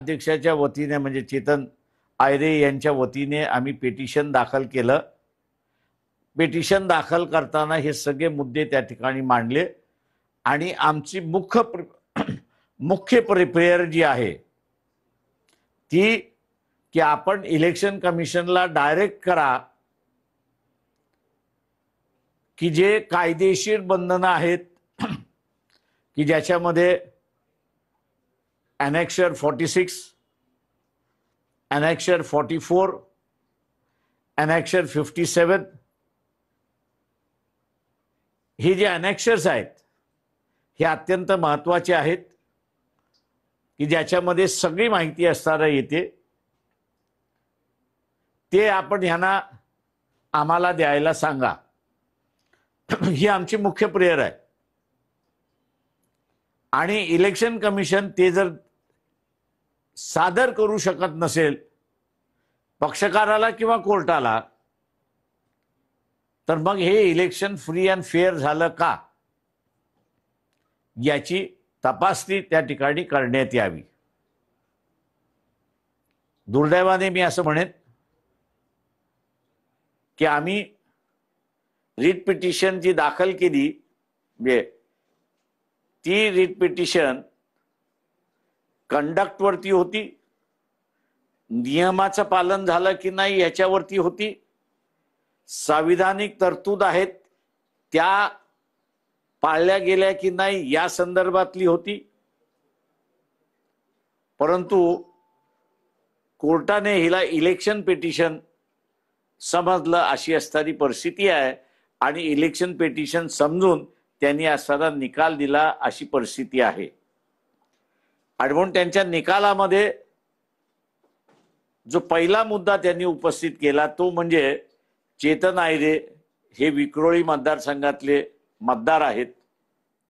अध्यक्षाच्या वतीने म्हणजे चेतन आयरे यांच्या वतीने आम्ही पिटिशन दाखल केलं। पिटिशन दाखल करताना हे सगळे मुद्दे त्या ठिकाणी मांडले आणि आमची मुख्य प्रिपेअर जी आहे ती की आपण इलेक्शन कमिशनला डायरेक्ट करा की जे कायदेशीर बंधनं आहेत की ज्याच्यामध्ये ॲनेक्शर 46, ॲनेक्शर 44, ॲनेक्शर 57 हे जे ॲनेक्शर्स आहेत हे अत्यंत महत्त्वाचे आहेत की ज्याच्यामध्ये सगळी माहिती असताना येते ते आपण ह्यांना आम्हाला द्यायला सांगा। ही आमची मुख्य प्रेयर आहे आणि इलेक्शन कमिशन ते जर सादर करू शकत नसेल पक्षकाराला किंवा कोर्टाला तर मग हे इलेक्शन फ्री अँड फेअर झालं का याची तपासणी त्या ठिकाणी करण्यात यावी। दुर्दैवाने मी असं म्हणेन की आम्ही रिट पिटिशन जी दाखल केली म्हणजे ती रिट पिटिशन कंडक्ट वरती होती, नियमाचं पालन झालं की नाही याच्यावरती होती, संविधानिक तरतूद आहेत त्या पाळल्या गेल्या की नाही या संदर्भातली होती। परंतु कोर्टाने हिला इलेक्शन पिटिशन समजलं अशी असणारी परिस्थिती आहे आणि इलेक्शन पिटिशन समजून त्यांनी असणारा निकाल दिला अशी परिस्थिती आहे। आणि म्हणून त्यांच्या निकालामध्ये जो पहिला मुद्दा त्यांनी उपस्थित केला तो म्हणजे चेतन आयरे हे विक्रोळी मतदारसंघातले मतदार आहेत